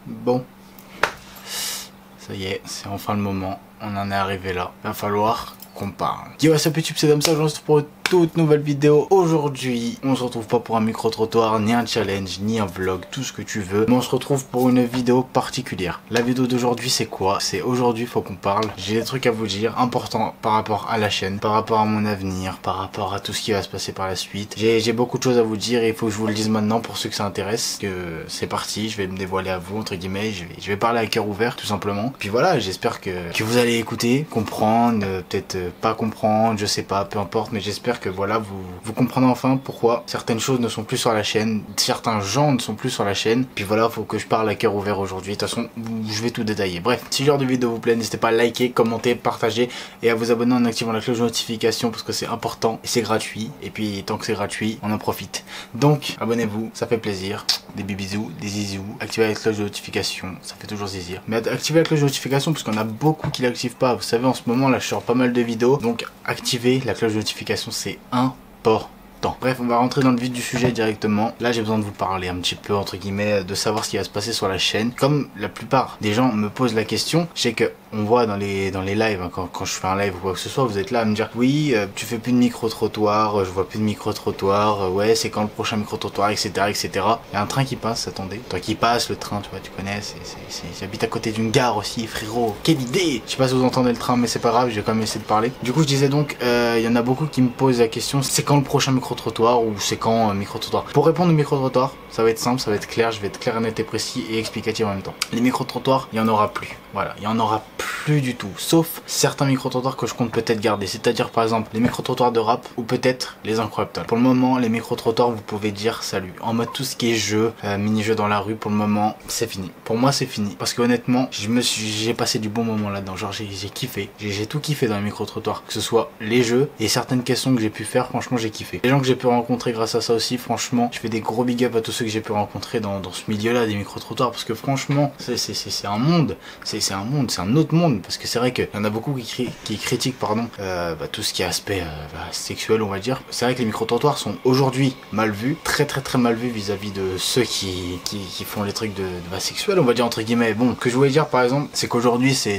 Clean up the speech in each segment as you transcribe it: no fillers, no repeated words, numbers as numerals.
Bon, ça y est, c'est enfin le moment. On en est arrivé là. Va falloir qu'on parle. Yo, what's up YouTube, c'est comme ça, je vous retrouve pour une toute nouvelle vidéo. Aujourd'hui, on se retrouve pas pour un micro-trottoir, ni un challenge, ni un vlog, tout ce que tu veux. Mais on se retrouve pour une vidéo particulière. La vidéo d'aujourd'hui, c'est quoi? C'est aujourd'hui, faut qu'on parle. J'ai des trucs à vous dire, importants par rapport à la chaîne, par rapport à mon avenir, par rapport à tout ce qui va se passer par la suite. J'ai beaucoup de choses à vous dire et il faut que je vous le dise maintenant pour ceux que ça intéresse. Que c'est parti, je vais me dévoiler à vous, entre guillemets. Je vais parler à cœur ouvert, tout simplement. Puis voilà, j'espère que vous allez écouter, comprendre, peut-être pas comprendre, je sais pas, peu importe, mais j'espère que voilà, vous comprenez enfin pourquoi certaines choses ne sont plus sur la chaîne, certains gens ne sont plus sur la chaîne. Puis voilà, faut que je parle à cœur ouvert aujourd'hui. De toute façon, je vais tout détailler. Bref, si le genre de vidéo vous plaît, n'hésitez pas à liker, commenter, partager et à vous abonner en activant la cloche de notification parce que c'est important et c'est gratuit. Et puis tant que c'est gratuit, on en profite. Donc, abonnez-vous, ça fait plaisir. Des bisous, des zizous. Activez la cloche de notification, ça fait toujours zizir. Mais activez la cloche de notification parce qu'on a beaucoup qui l'activent pas. Vous savez, en ce moment là, je sors pas mal de vidéos. Donc, activez la cloche de notification, c'est important. Bref, on va rentrer dans le vif du sujet directement. Là, j'ai besoin de vous parler un petit peu, entre guillemets, de savoir ce qui va se passer sur la chaîne. Comme la plupart des gens me posent la question, je sais que on voit dans les lives, hein, quand je fais un live ou quoi que ce soit, vous êtes là à me dire oui, tu fais plus de micro-trottoir, je vois plus de micro-trottoir, ouais, c'est quand le prochain micro-trottoir, etc., etc. Il y a un train qui passe, attendez. Toi qui passe, le train, tu vois, tu connais, j'habite à côté d'une gare aussi, frérot. Quelle idée! Je sais pas si vous entendez le train, mais c'est pas grave, je vais quand même essayer de parler. Du coup, je disais donc, il y en a beaucoup qui me posent la question, c'est quand le prochain micro-trottoir ou c'est quand micro-trottoir? Pour répondre au micro-trottoir, ça va être simple, ça va être clair, je vais être clair, net et précis et explicatif en même temps. Les micro-trottoirs, il y en aura plus. Voilà, il y en aura plus du tout, sauf certains micro-trottoirs que je compte peut-être garder, c'est-à-dire par exemple les micro-trottoirs de rap ou peut-être les incroyables. Pour le moment, les micro-trottoirs, vous pouvez dire salut. En mode tout ce qui est jeu, mini-jeu dans la rue, pour le moment, c'est fini. Pour moi, c'est fini. Parce que honnêtement, j'ai passé du bon moment là-dedans. Genre, j'ai kiffé. J'ai tout kiffé dans les micro-trottoirs. Que ce soit les jeux et certaines questions que j'ai pu faire, franchement, j'ai kiffé. Les gens que j'ai pu rencontrer grâce à ça aussi, franchement, je fais des gros big up à tous ceux que j'ai pu rencontrer dans ce milieu-là des micro-trottoirs. Parce que franchement, c'est un monde. C'est un monde, c'est un autre monde. Parce que c'est vrai qu'il y en a beaucoup qui critiquent, pardon, tout ce qui est aspect sexuel, on va dire. C'est vrai que les micro-trottoirs sont aujourd'hui mal vus, très mal vus vis-à-vis de ceux qui font les trucs de sexuel, on va dire entre guillemets. Bon, ce que je voulais dire par exemple, c'est qu'aujourd'hui, c'est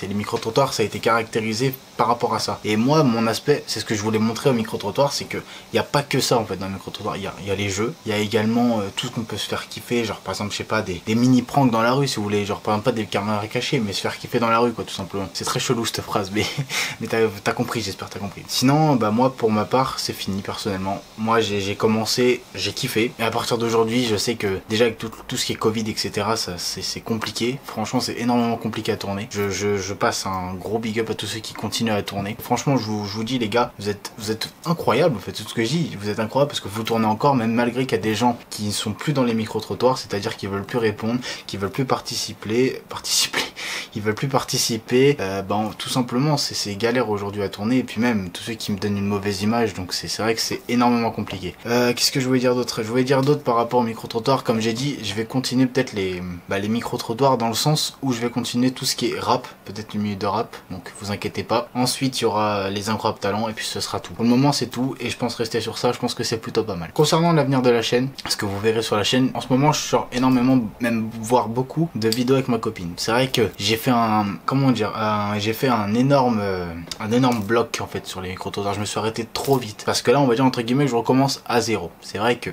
les micro-trottoirs, ça a été caractérisé par rapport à ça. Et moi, mon aspect, c'est ce que je voulais montrer au micro-trottoir, c'est que il n'y a pas que ça en fait dans le micro-trottoir. Il y a les jeux, il y a également tout ce qu'on peut se faire kiffer, genre par exemple, je sais pas, des mini pranks dans la rue si vous voulez, genre par exemple pas des caméras cachées, mais se faire kiffer dans la rue quoi, tout simplement. C'est très chelou cette phrase, mais t'as compris, j'espère que t'as compris. Sinon, bah moi pour ma part, c'est fini personnellement. Moi j'ai commencé, j'ai kiffé, et à partir d'aujourd'hui, je sais que déjà avec tout ce qui est Covid, etc., ça c'est compliqué. Franchement, c'est énormément compliqué à tourner. Je passe un gros big up à tous ceux qui continuent à tourner. Franchement, je vous dis les gars, vous êtes incroyables, en fait, tout ce que je dis, vous êtes incroyables parce que vous tournez encore, même malgré qu'il y a des gens qui ne sont plus dans les micro-trottoirs, c'est-à-dire qu'ils veulent plus répondre, qui veulent plus participer, ils veulent plus participer, tout simplement c'est galère aujourd'hui à tourner, et puis même tous ceux qui me donnent une mauvaise image, donc c'est vrai que c'est énormément compliqué. Qu'est-ce que je voulais dire d'autre? Je voulais dire d'autre par rapport au micro-trottoir. Comme j'ai dit, je vais continuer peut-être les micro-trottoirs dans le sens où je vais continuer tout ce qui est rap, peut-être le milieu de rap, donc vous inquiétez pas. Ensuite il y aura les incroyables talents et puis ce sera tout. Pour le moment c'est tout et je pense rester sur ça, je pense que c'est plutôt pas mal. Concernant l'avenir de la chaîne, ce que vous verrez sur la chaîne, en ce moment je sors énormément, même voire beaucoup de vidéos avec ma copine. C'est vrai que j'ai fait j'ai fait un énorme bloc en fait sur les micro-trottoirs. Je me suis arrêté trop vite parce que là on va dire entre guillemets que je recommence à zéro. C'est vrai que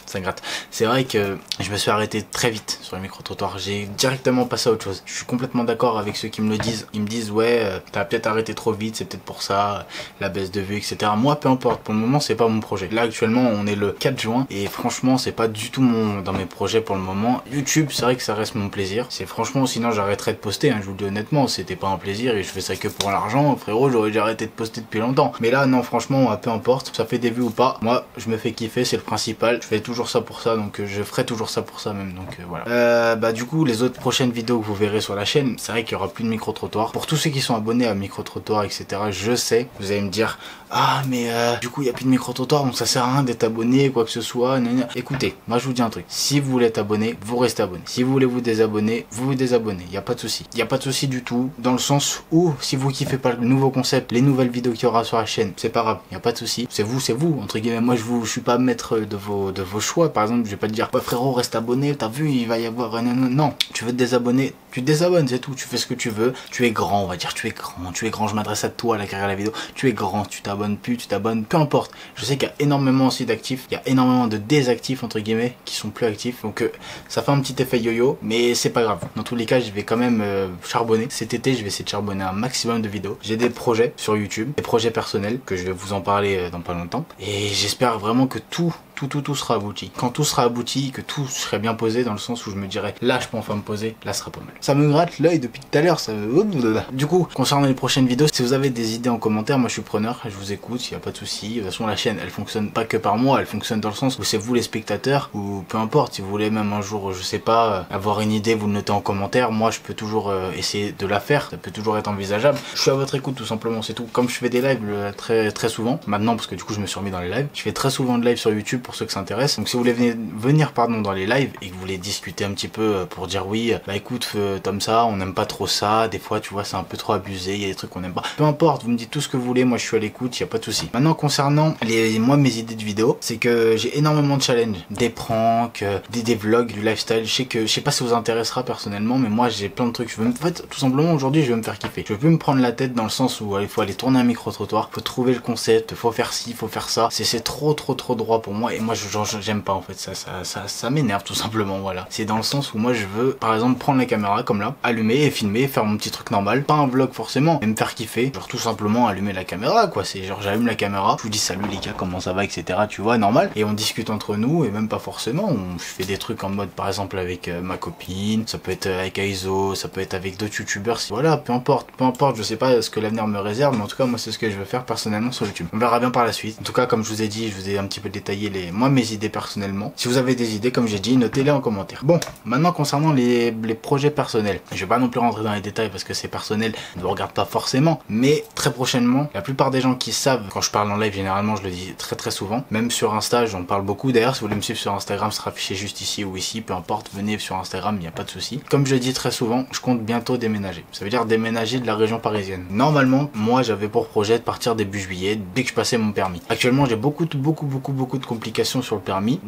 ça gratte. C'est vrai que je me suis arrêté très vite sur les micro-trottoirs. J'ai directement passé à autre chose. Je suis complètement d'accord avec ceux qui me le disent. Ils me disent ouais, t'as peut-être arrêté trop vite, c'est peut-être pour ça, la baisse de vue, etc. Moi, peu importe. Pour le moment, c'est pas mon projet. Là, actuellement, on est le 4 juin et franchement, c'est pas du tout dans mes projets pour le moment. YouTube, c'est vrai que ça reste mon plaisir. C'est franchement, sinon j'arrêterais de poster. Hein, je vous le dis honnêtement, c'était pas un plaisir et je fais ça que pour l'argent. Frérot, j'aurais déjà arrêté de poster depuis longtemps. Mais là, non, franchement, peu importe. Ça fait des vues ou pas. Moi, je me fais kiffer, c'est le principal. Je fais toujours ça pour ça, donc je ferai toujours ça pour ça même, donc voilà. Du coup, les autres prochaines vidéos que vous verrez sur la chaîne, c'est vrai qu'il y aura plus de micro-trottoir. Pour tous ceux qui sont abonnés à micro-trottoir, etc., je sais, vous allez me dire ah mais du coup il n'y a plus de micro-trottoir, donc ça sert à rien d'être abonné, quoi que ce soit. Écoutez, moi je vous dis un truc, si vous voulez être abonné, vous restez abonné. Si vous voulez vous désabonner, vous vous désabonnez, il n'y a pas de souci. Il n'y a pas de souci du tout, dans le sens où si vous kiffez pas le nouveau concept, les nouvelles vidéos qu'il y aura sur la chaîne, c'est pas grave, il n'y a pas de souci. C'est vous, entre guillemets. Moi je suis pas maître de vos choix choix. Par exemple, je vais pas te dire ouais, frérot reste abonné, t'as vu il va y avoir non, tu veux te désabonner, tu te désabonnes, c'est tout, tu fais ce que tu veux, tu es grand, on va dire, tu es grand, je m'adresse à toi à la carrière de la vidéo, tu es grand, tu t'abonnes plus, tu t'abonnes, peu importe. Je sais qu'il y a énormément aussi d'actifs, il y a énormément de désactifs entre guillemets qui sont plus actifs, donc ça fait un petit effet yo-yo, mais c'est pas grave. Dans tous les cas, je vais quand même charbonner. Cet été, je vais essayer de charbonner un maximum de vidéos. J'ai des projets sur YouTube, des projets personnels que je vais vous en parler dans pas longtemps, et j'espère vraiment que tout sera abouti. Quand tout sera abouti, que tout serait bien posé dans le sens où je me dirais là je peux enfin me poser, là ce sera pas mal. Ça me gratte l'œil depuis tout à l'heure, ça me... Du coup, concernant les prochaines vidéos, si vous avez des idées en commentaire, moi je suis preneur, je vous écoute, il n'y a pas de souci. De toute façon la chaîne elle fonctionne pas que par moi, elle fonctionne dans le sens où c'est vous les spectateurs, ou peu importe, si vous voulez même un jour, je sais pas, avoir une idée, vous le notez en commentaire, moi je peux toujours essayer de la faire, ça peut toujours être envisageable. Je suis à votre écoute tout simplement, c'est tout. Comme je fais des lives très souvent, maintenant parce que du coup je me suis remis dans les lives, je fais très souvent de live sur YouTube pour ceux que ça intéresse. Donc si vous voulez venir dans les lives et que vous voulez discuter un petit peu pour dire oui, bah écoute comme ça, on n'aime pas trop ça, des fois tu vois c'est un peu trop abusé, il y a des trucs qu'on n'aime pas. Peu importe, vous me dites tout ce que vous voulez, moi je suis à l'écoute, il y a pas de souci. Maintenant concernant mes idées de vidéos, c'est que j'ai énormément de challenges, des pranks, des vlogs, du lifestyle. Je sais pas si ça vous intéressera personnellement, mais moi j'ai plein de trucs. En fait tout simplement aujourd'hui je vais me faire kiffer. Je veux plus me prendre la tête dans le sens où il faut aller tourner un micro-trottoir, faut trouver le concept, faut faire ci, faut faire ça. C'est trop droit pour moi et moi j'aime pas en fait, ça m'énerve tout simplement, voilà. C'est dans le sens où moi je veux par exemple prendre la caméra comme là, allumer et filmer, faire mon petit truc normal, pas un vlog forcément, mais me faire kiffer, genre tout simplement allumer la caméra quoi, c'est genre j'allume la caméra, je vous dis salut les gars comment ça va etc, tu vois, normal, et on discute entre nous et même pas forcément, je fais des trucs en mode par exemple avec ma copine, ça peut être avec Aizo, ça peut être avec d'autres youtubeurs, voilà, peu importe, je sais pas ce que l'avenir me réserve, mais en tout cas moi c'est ce que je veux faire personnellement sur YouTube. On verra bien par la suite. En tout cas comme je vous ai dit, je vous ai un petit peu détaillé mes idées personnellement. Si vous avez des idées, comme j'ai dit, notez-les en commentaire. Bon, maintenant concernant les projets personnels, je vais pas non plus rentrer dans les détails parce que c'est personnel, ne vous regarde pas forcément, mais très prochainement, la plupart des gens qui savent, quand je parle en live, généralement je le dis très souvent, même sur Insta, j'en parle beaucoup. D'ailleurs, si vous voulez me suivre sur Instagram, ce sera affiché juste ici ou ici, peu importe, venez sur Instagram, il n'y a pas de souci. Comme je le dis très souvent, je compte bientôt déménager. Ça veut dire déménager de la région parisienne. Normalement, moi j'avais pour projet de partir début juillet, dès que je passais mon permis. Actuellement, j'ai beaucoup de complications sur le permis,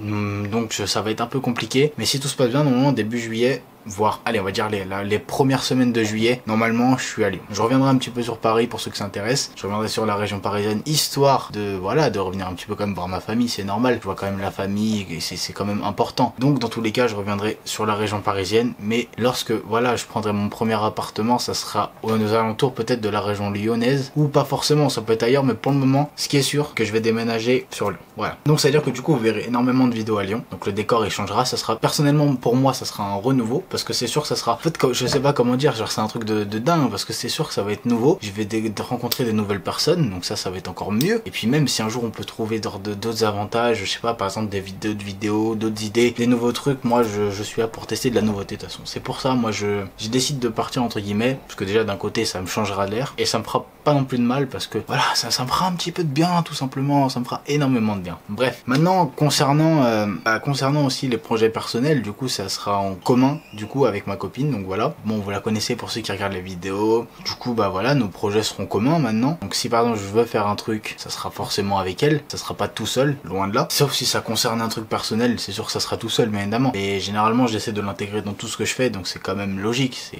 donc ça va être un peu compliqué, mais si tout se passe bien, normalement début juillet, voire, allez on va dire les premières semaines de juillet, normalement je suis à Lyon. Je reviendrai un petit peu sur Paris pour ceux que ça intéresse, je reviendrai sur la région parisienne, histoire de, voilà, de revenir un petit peu quand même voir ma famille, c'est normal, je vois quand même la famille, et c'est quand même important. Donc dans tous les cas, je reviendrai sur la région parisienne, mais lorsque, voilà, je prendrai mon premier appartement, ça sera aux alentours peut-être de la région lyonnaise, ou pas forcément, ça peut être ailleurs, mais pour le moment, ce qui est sûr, que je vais déménager sur Lyon, voilà. Donc ça veut dire que du coup, vous verrez énormément de vidéos à Lyon, donc le décor il changera, ça sera, personnellement pour moi, ça sera un renouveau, parce que c'est sûr que ça sera, en fait je sais pas comment dire, genre c'est un truc de dingue, parce que c'est sûr que ça va être nouveau, je vais rencontrer des nouvelles personnes, donc ça va être encore mieux, et puis même si un jour on peut trouver d'autres avantages, je sais pas, par exemple des vidéos, d'autres idées, des nouveaux trucs, moi je suis là pour tester de la nouveauté de toute façon. C'est pour ça, moi je décide de partir entre guillemets, parce que déjà d'un côté ça me changera l'air, et ça me fera pas non plus de mal, parce que voilà, ça me fera un petit peu de bien tout simplement, ça me fera énormément de bien. Bref, maintenant concernant aussi les projets personnels, du coup ça sera en commun du coup avec ma copine, donc voilà, bon vous la connaissez pour ceux qui regardent les vidéos, du coup bah voilà, nos projets seront communs maintenant, donc si par exemple je veux faire un truc, ça sera forcément avec elle, ça sera pas tout seul, loin de là, sauf si ça concerne un truc personnel, c'est sûr que ça sera tout seul bien évidemment, et généralement j'essaie de l'intégrer dans tout ce que je fais, donc c'est quand même logique,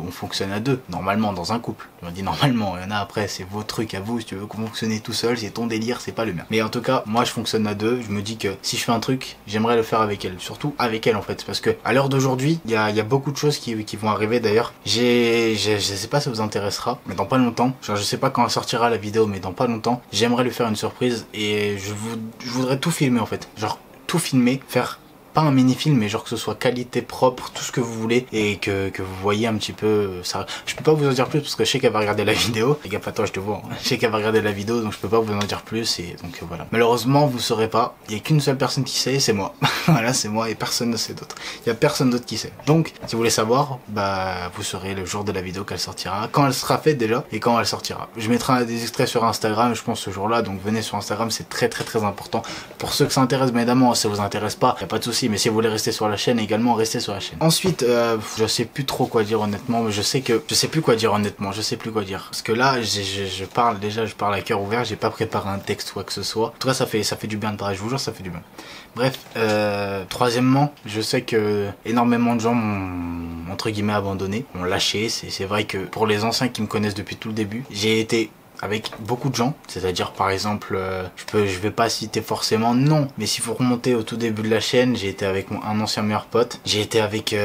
on fonctionne à deux, normalement dans un couple, je me dis normalement, il y en a après c'est vos trucs à vous, si tu veux fonctionner tout seul, c'est ton délire, c'est pas le mien, mais en tout cas moi je fonctionne à deux, je me dis que si je fais un truc, j'aimerais le faire avec elle, surtout avec elle en fait, parce que à l'heure d'aujourd'hui, il y a beaucoup de choses qui vont arriver. D'ailleurs, je sais pas si ça vous intéressera, mais dans pas longtemps, genre je sais pas quand elle sortira la vidéo, mais dans pas longtemps, j'aimerais lui faire une surprise et je voudrais tout filmer en fait, genre tout filmer, faire pas un mini-film, mais genre que ce soit qualité propre, tout ce que vous voulez, et que vous voyez un petit peu ça. Je peux pas vous en dire plus parce que je sais qu'elle va regarder la vidéo. Les gars, pas toi, je te vois. Hein. Je sais qu'elle va regarder la vidéo, donc je peux pas vous en dire plus, et donc voilà. Malheureusement, vous saurez pas. Il y a qu'une seule personne qui sait, c'est moi. Voilà, c'est moi, et personne ne sait d'autre. Il y a personne d'autre qui sait. Donc, si vous voulez savoir, bah, vous saurez le jour de la vidéo qu'elle sortira, quand elle sera faite déjà, et quand elle sortira. Je mettrai des extraits sur Instagram, je pense ce jour-là, donc venez sur Instagram, c'est très important. Pour ceux que ça intéresse, bien évidemment, si ça vous intéresse pas, y a pas de souci. aussi. Mais si vous voulez rester sur la chaîne également, restez sur la chaîne. Ensuite, je sais plus trop quoi dire honnêtement, mais je sais plus quoi dire honnêtement, je sais plus quoi dire. Parce que là, je parle à cœur ouvert, j'ai pas préparé un texte ou quoi que ce soit. En tout cas, ça fait du bien de parler, je vous jure, ça fait du bien. Bref, troisièmement, je sais que énormément de gens m'ont entre guillemets abandonné, m'ont lâché. C'est vrai que pour les anciens qui me connaissent depuis tout le début, j'ai été avec beaucoup de gens, c'est-à-dire par exemple, je vais pas citer forcément non, mais s'il faut remonter au tout début de la chaîne, j'ai été avec un ancien meilleur pote, j'ai été avec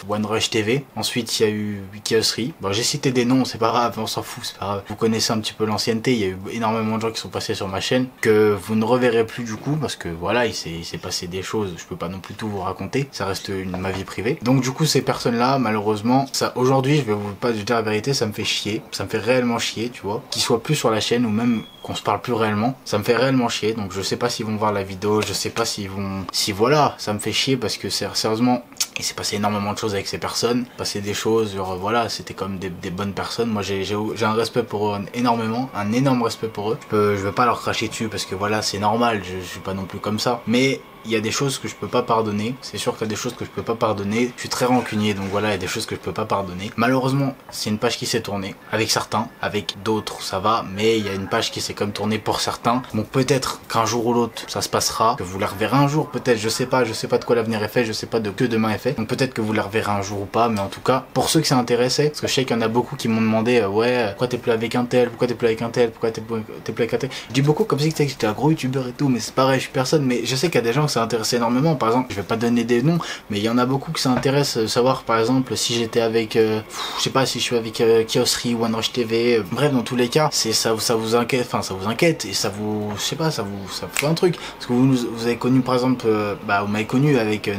OneRush TV, ensuite il y a eu Chaosry. Bon, j'ai cité des noms, c'est pas grave, on s'en fout, c'est pas grave. Vous connaissez un petit peu l'ancienneté, il y a eu énormément de gens qui sont passés sur ma chaîne que vous ne reverrez plus du coup, parce que voilà, il s'est passé des choses, je peux pas non plus tout vous raconter, ça reste ma vie privée. Donc du coup ces personnes-là, malheureusement, ça aujourd'hui, je vais vous pas dire la vérité, ça me fait chier, ça me fait réellement chier, tu vois. Qu'ils soient plus sur la chaîne ou même qu'on se parle plus réellement, ça me fait réellement chier. Donc je sais pas s'ils vont voir la vidéo, je sais pas s'ils vont, si voilà, ça me fait chier parce que sérieusement il s'est passé énormément de choses avec ces personnes, passé des choses, genre voilà, c'était comme des bonnes personnes. Moi j'ai un respect pour eux énormément, un énorme respect pour eux. Je vais pas leur cracher dessus parce que voilà, c'est normal, je suis pas non plus comme ça, mais il y a des choses que je peux pas pardonner, c'est sûr qu'il y a des choses que je peux pas pardonner, je suis très rancunier, donc voilà, il y a des choses que je peux pas pardonner. Malheureusement, c'est une page qui s'est tournée, avec certains, avec d'autres ça va, mais il y a une page qui s'est comme tournée pour certains, donc peut-être qu'un jour ou l'autre ça se passera, que vous la reverrez un jour peut-être, je sais pas de quoi l'avenir est fait, je sais pas de que demain est fait, donc peut-être que vous la reverrez un jour ou pas, mais en tout cas, pour ceux que ça intéressait, parce que je sais qu'il y en a beaucoup qui m'ont demandé, ouais, pourquoi t'es plus avec un tel, pourquoi t'es plus avec un tel, pourquoi t'es plus avec un tel, je dis beaucoup comme si j'étais un gros youtubeur et tout, mais c'est pareil, je suis personne, mais je sais qu'il y a des gens que ça intéresse énormément. Par exemple, je vais pas donner des noms, mais il y en a beaucoup qui s'intéressent de savoir par exemple si j'étais avec je sais pas, si je suis avec Chaosry, OneRush TV, bref, dans tous les cas, ça vous inquiète, enfin ça vous inquiète et ça vous, je sais pas, ça vous fait un truc, parce que vous avez connu par exemple, vous m'avez connu avec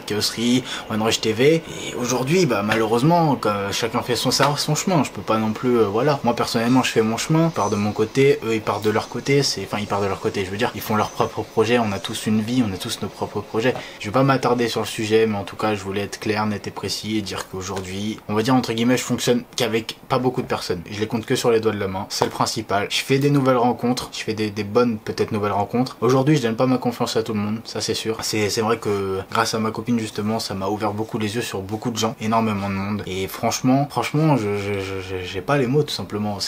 Chaosry, OneRush TV, et aujourd'hui malheureusement chacun fait son chemin, je peux pas non plus, voilà, moi personnellement je fais mon chemin, je pars de mon côté, eux ils partent de leur côté, ils partent de leur côté, je veux dire, ils font leur propre projet, on a tous une vie, on a tous nos propres projets. Je vais pas m'attarder sur le sujet, mais en tout cas je voulais être clair, net et précis et dire qu'aujourd'hui, on va dire entre guillemets, je fonctionne qu'avec pas beaucoup de personnes, je les compte que sur les doigts de la main, c'est le principal. Je fais des nouvelles rencontres, je fais des bonnes peut-être nouvelles rencontres. Aujourd'hui je donne pas ma confiance à tout le monde, ça c'est sûr. C'est vrai que grâce à ma copine justement, ça m'a ouvert beaucoup les yeux sur beaucoup de gens, énormément de monde, et franchement j'ai pas les mots tout simplement.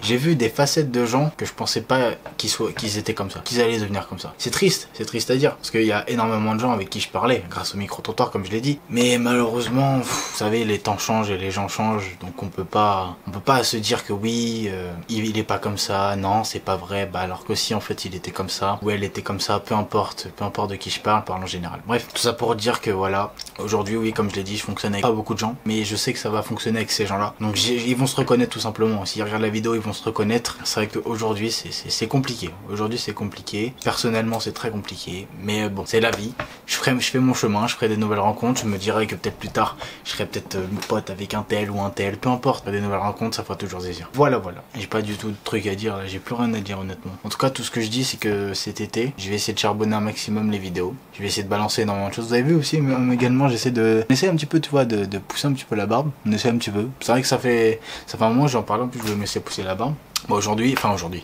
J'ai vu des facettes de gens que je pensais pas qu'ils étaient comme ça, qu'ils allaient devenir comme ça. C'est triste à dire, parce qu'il y a énormément de gens avec qui je parlais grâce au micro-trottoir comme je l'ai dit, mais malheureusement vous savez, les temps changent et les gens changent, donc on peut pas se dire que oui il est pas comme ça, non c'est pas vrai, alors que si en fait il était comme ça ou elle était comme ça, peu importe de qui je parle en général. Bref, tout ça pour dire que voilà, aujourd'hui oui, comme je l'ai dit, je fonctionne avec pas beaucoup de gens, mais je sais que ça va fonctionner avec ces gens là, donc ils vont se reconnaître tout simplement. S'ils regardent la vidéo ils vont se reconnaître. C'est vrai qu'aujourd'hui c'est compliqué, aujourd'hui c'est compliqué, personnellement c'est très compliqué, mais bon, c'est la vie. Je fais mon chemin, je ferai des nouvelles rencontres, je me dirais que peut-être plus tard je serai peut-être pote avec un tel ou un tel, peu importe, des nouvelles rencontres, ça fera toujours plaisir. Voilà, j'ai pas du tout de trucs à dire là, j'ai plus rien à dire honnêtement. En tout cas, tout ce que je dis c'est que cet été je vais essayer de charbonner un maximum les vidéos, je vais essayer de balancer énormément de choses. Vous avez vu aussi également, j'essaie un petit peu, tu vois, de pousser un petit peu la barbe, on essaie un petit peu. C'est vrai que ça fait un moment, j'en parle, en plus je vais me laisser pousser la barbe. Bon, aujourd'hui,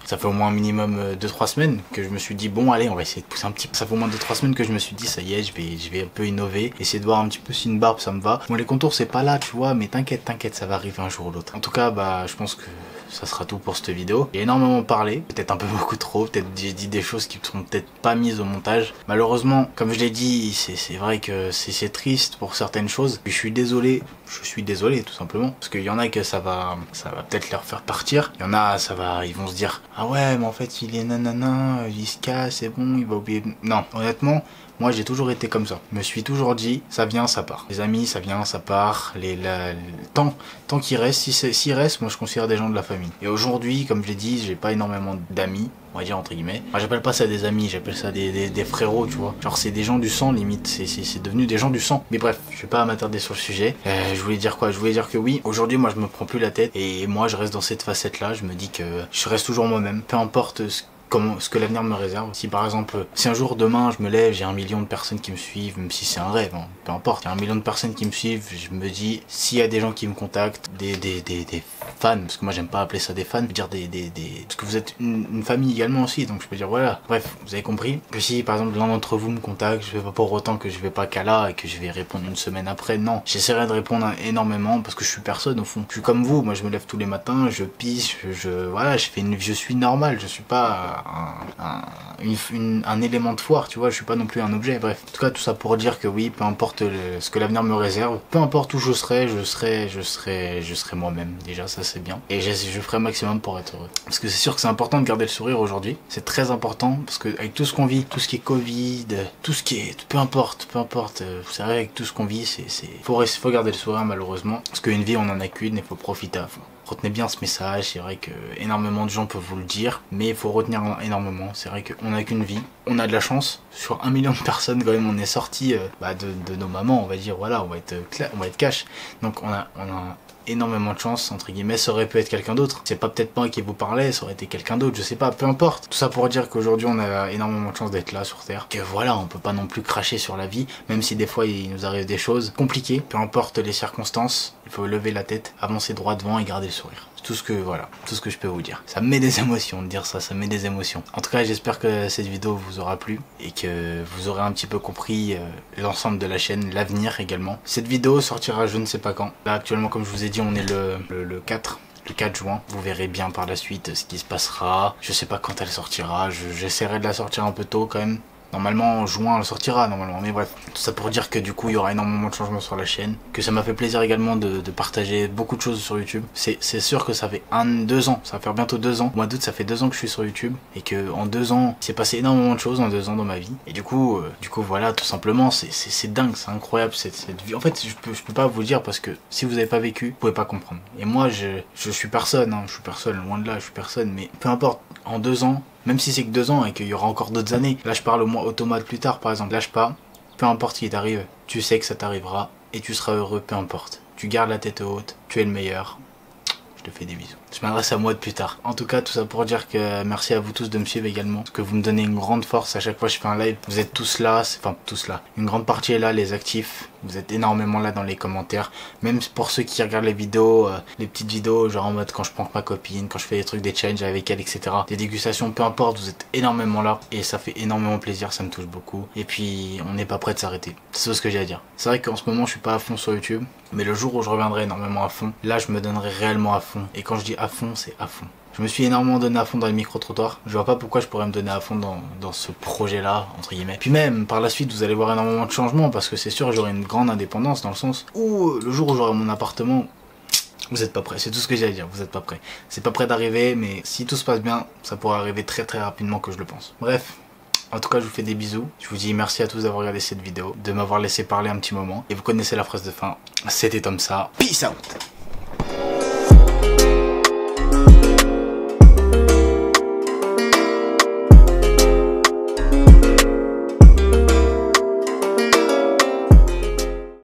ça fait au moins un minimum 2-3 semaines que je me suis dit bon allez, on va essayer de pousser un petit peu. Ça fait au moins 2-3 semaines que je me suis dit ça y est, je vais un peu innover, essayer de voir un petit peu si une barbe ça me va. Bon, les contours c'est pas là, tu vois, mais t'inquiète, ça va arriver un jour ou l'autre. En tout cas, je pense que ça sera tout pour cette vidéo. J'ai énormément parlé, peut-être un peu beaucoup trop, peut-être j'ai dit des choses qui ne seront peut-être pas mises au montage. Malheureusement, comme je l'ai dit, c'est vrai que c'est triste pour certaines choses. Je suis désolé tout simplement, parce qu'il y en a que ça va peut-être leur faire partir. Il y en a, ils vont se dire ah ouais mais en fait il est nanana, il se casse, c'est bon, il va oublier. Non, honnêtement, moi j'ai toujours été comme ça. Je me suis toujours dit ça vient, ça part. Les amis, ça vient, ça part. Tant qu'il reste, s'il reste, moi je considère des gens de la famille. Et aujourd'hui, comme je l'ai dit, j'ai pas énormément d'amis, on va dire entre guillemets. Moi j'appelle pas ça des amis, j'appelle ça des frérots, tu vois. Genre c'est des gens du sang limite, c'est devenu des gens du sang. Mais bref, je vais pas m'attarder sur le sujet. Je voulais dire quoi? Je voulais dire que oui, aujourd'hui moi je me prends plus la tête et moi je reste dans cette facette là, je me dis que je reste toujours moi-même, peu importe ce que l'avenir me réserve. Si par exemple, si un jour demain je me lève, j'ai 1 million de personnes qui me suivent, même si c'est un rêve, hein, peu importe, il y a 1 million de personnes qui me suivent, je me dis, s'il y a des gens qui me contactent, des fans, parce que moi j'aime pas appeler ça des fans, je veux dire parce que vous êtes une famille également aussi, donc je peux dire voilà. Bref, vous avez compris que si par exemple l'un d'entre vous me contacte, je vais pas pour autant que je vais pas qu'à là et que je vais répondre une semaine après, non. J'essaierai de répondre énormément parce que je suis personne au fond. Je suis comme vous, moi je me lève tous les matins, je pisse, voilà, je suis normal, je suis pas un élément de foire, tu vois, je suis pas non plus un objet, bref. En tout cas, tout ça pour dire que oui, peu importe ce que l'avenir me réserve, peu importe où je serai moi-même, déjà, ça c'est bien. Et je ferai un maximum pour être heureux. Parce que c'est sûr que c'est important de garder le sourire aujourd'hui, c'est très important, parce que avec tout ce qu'on vit, tout ce qui est Covid, tout ce qui est, peu importe, vous savez, avec tout ce qu'on vit, faut garder le sourire malheureusement, parce qu'une vie on en a qu'une et faut profiter à fond. Retenez bien ce message, c'est vrai que énormément de gens peuvent vous le dire, mais il faut retenir énormément, c'est vrai qu'on n'a qu'une vie, on a de la chance, sur 1 million de personnes quand même on est sorti de nos mamans, on va dire, voilà, on va être cash, donc on a énormément de chance, entre guillemets, ça aurait pu être quelqu'un d'autre, c'est pas peut-être pas qui vous parlait, ça aurait été quelqu'un d'autre, je sais pas, peu importe. Tout ça pour dire qu'aujourd'hui on a énormément de chance d'être là sur Terre, que voilà, on peut pas non plus cracher sur la vie, même si des fois il nous arrive des choses compliquées, peu importe les circonstances, il faut lever la tête, avancer droit devant et garder le sourire. Tout ce que je peux vous dire. Ça me met des émotions de dire ça, ça me met des émotions. En tout cas, j'espère que cette vidéo vous aura plu et que vous aurez un petit peu compris l'ensemble de la chaîne, l'avenir également. Cette vidéo sortira je ne sais pas quand. Là actuellement, comme je vous ai dit, on est le 4 juin, vous verrez bien par la suite ce qui se passera. Je sais pas quand elle sortira, j'essaierai de la sortir un peu tôt quand même. Normalement en juin elle sortira normalement, mais bref, tout ça pour dire que du coup il y aura énormément de changements sur la chaîne, que ça m'a fait plaisir également de partager beaucoup de choses sur YouTube. C'est sûr que ça fait 2 ans, ça va faire bientôt 2 ans, au mois d'août ça fait 2 ans que je suis sur YouTube, et que en 2 ans il s'est passé énormément de choses en 2 ans dans ma vie, et du coup voilà, tout simplement c'est dingue, c'est incroyable cette vie. En fait je peux pas vous le dire parce que si vous avez pas vécu, vous pouvez pas comprendre. Et moi je suis personne, hein, je suis personne, loin de là, je suis personne, mais peu importe, en 2 ans, même si c'est que 2 ans et qu'il y aura encore d'autres années. Là je parle au moins automate plus tard par exemple. Lâche pas, peu importe ce qui t'arrive, tu sais que ça t'arrivera et tu seras heureux peu importe. Tu gardes la tête haute, tu es le meilleur. Je te fais des bisous. Je m'adresse à moi de plus tard. En tout cas, tout ça pour dire que merci à vous tous de me suivre également. Parce que vous me donnez une grande force à chaque fois que je fais un live. Vous êtes tous là, enfin tous là. Une grande partie est là, les actifs. Vous êtes énormément là dans les commentaires. Même pour ceux qui regardent les vidéos, les petites vidéos, genre en mode quand je prank ma copine, quand je fais des trucs, des challenges avec elle, etc. Des dégustations, peu importe, vous êtes énormément là. Et ça fait énormément plaisir, ça me touche beaucoup. Et puis, on n'est pas prêt de s'arrêter. C'est tout ce que j'ai à dire. C'est vrai qu'en ce moment, je suis pas à fond sur YouTube. Mais le jour où je reviendrai énormément à fond, là, je me donnerai réellement à fond. Et quand je dis à fond, c'est à fond. Je me suis énormément donné à fond dans les micro-trottoirs. Je vois pas pourquoi je pourrais me donner à fond dans ce projet-là, entre guillemets. Puis même, par la suite, vous allez voir énormément de changements, parce que c'est sûr, j'aurai une grande indépendance, dans le sens où le jour où j'aurai mon appartement, vous êtes pas prêts. C'est tout ce que j'ai à dire, vous êtes pas prêts. C'est pas prêt d'arriver, mais si tout se passe bien, ça pourrait arriver très très rapidement que je le pense. Bref. En tout cas, je vous fais des bisous. Je vous dis merci à tous d'avoir regardé cette vidéo, de m'avoir laissé parler un petit moment. Et vous connaissez la phrase de fin. C'était comme ça. Peace out.